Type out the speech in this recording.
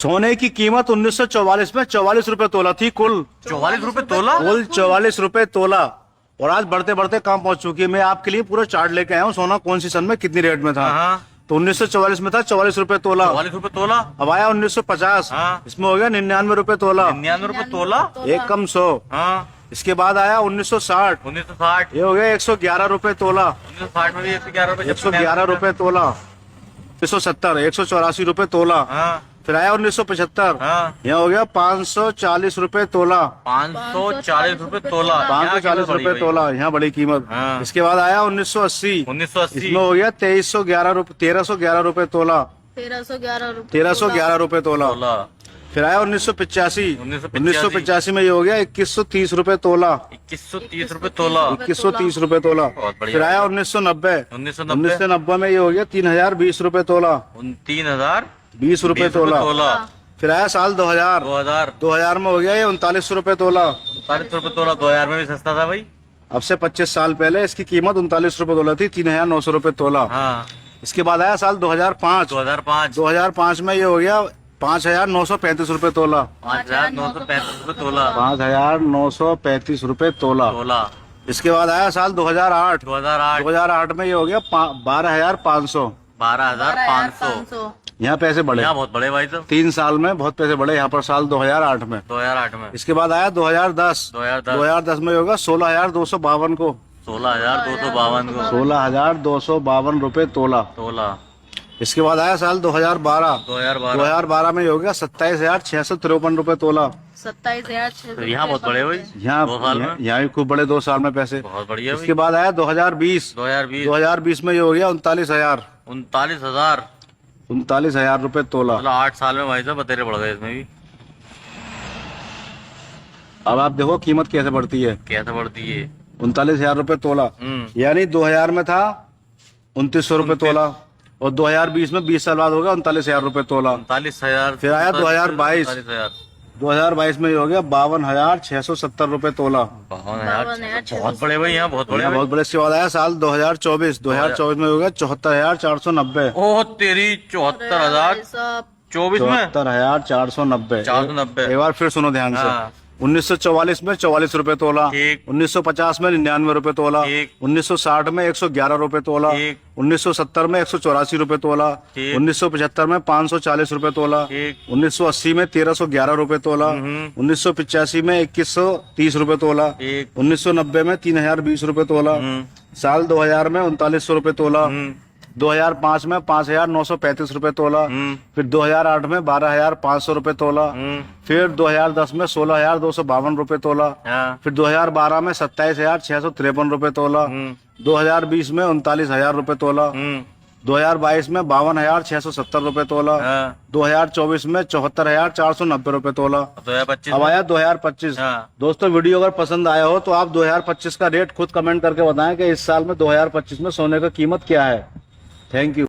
सोने की कीमत 1944 में 44 रुपए तोला थी कुल। 44 रुपए तोला? कुल 44 रुपए तोला। और आज बढ़ते बढ़ते कहाँ पहुंच चुकी है। मैं आपके लिए पूरा चार्ट लेके आया हूँ सोना कौन सी सन में कितनी रेट में था। हाँ। तो 1944 में था 44 रुपए तोला। 44 रुपए तोला। अब आया 1950। हाँ। इसमें हो गया 99 रुपए तोला। 99 रुपए तोला। एक कम 100। हाँ। इसके बाद आया 1960। 1960। ये हो गया 111 रुपए तोला। 1960 में भी 111 रुपए। 111 रुपए तोला। 170 184 रुपए तोला। हाँ। फिर आया 1975। हाँ। यहाँ हो गया 540 रुपए तोला। 540 रुपए तोला। 540 रुपए तोला, यहाँ बड़ी कीमत। हाँ। इसके बाद आया 1980। 1980। इसमें हो गया 1311 रुपए तोला। 1311 रुपए तोला। फिर आया 1985। 1985 में ये हो गया 2130 रुपए तोला। 2130 रुपए तोला। 2130 रुपए तोला। बहुत बढ़िया। फिर आया 1990। 1990 में ये हो गया 3020 रुपए तोला। 3020 रुपए तोला। फिर आया साल 2000। 2000 में हो गया ये 39 रुपए तोला। 39 रुपए तोला। 2000 में भी सस्ता था भाई। अब से 25 साल पहले इसकी कीमत 39 रुपए तोला थी। 3900 रुपए तोला। हाँ। इसके बाद आया साल 2005। 2005 में ये हो गया 5935 रुपए तोला। 5935 रुपए तोला। 5935 रुपए तोला। इसके बाद आया साल 2008। 2008 में ये हो गया 12500। 12500। यहाँ पैसे बढ़े। यहाँ बहुत बड़े भाई साहब। 3 साल में बहुत पैसे बढ़े यहाँ पर साल 2008 में। 2008 में। इसके बाद आया 2010। 2010 में होगा 16,252 को। 16,252 को। 16,252 रुपए तोला। इसके बाद आया साल 2012। 2012 में हो गया 27,653 रुपए तोला। 27,600। यहाँ बहुत बड़े भाई। यहाँ भी खूब बड़े 2 साल में पैसे। बहुत बढ़िया। इसके बाद आया 2020 में ये हो गया 39,000। 39,000 रुपए तोला। 8 साल में भाई साहब बतेरे बढ़ गए इसमें भी। अब आप देखो कीमत कैसे बढ़ती है। कैसे बढ़ती है। 39,000 रुपए तोला। यानी 2000 में था 2900 रुपए तोला। और 2020 में 20 साल बाद होगा 39,000 रुपए तोला। 39,000। फिर आया 2022। 2022 में ये हो गया 52,670 रुपए तोला। 52,000। बहुत बड़े भाई यहाँ बहुत बड़े। बहुत बड़े। इसके बाद आया साल 2024। 2024 में हो गया 74,490। ओह तेरी 74,000। 24 में 74,490। 490। एक बार फिर सुनो ध्यान से। 1944 में 44 रुपए तोला। 1950 में 99 रुपए तोला। 1960 में 111 रुपए तोला। 1970 में 184 रुपए तोला। 1975 में 540 रुपए तोला। 1980 में 1311 रुपए तोला। 1985 में 2130 रुपए तोला। 1990 में 3020 रुपए तोला। साल 2000 में 3900 रुपए तोला। 2005 में 5,935 रुपए तोला। फिर 2008 में 12,500 रुपए तोला। फिर 2010 में 16,252 रुपए तोला। फिर 2012 में 27,653 रुपए तोला। 2020 में 39,000 रुपए तोला। 2022 में 52,670 रुपए तोला। 2024 में 74,490 रुपए तोला। 2025 अब आया 2025। दोस्तों वीडियो अगर पसंद आया हो तो आप 2025 का रेट खुद कमेंट करके बताएं कि इस साल में 2025 में सोने का कीमत क्या है। Thank you.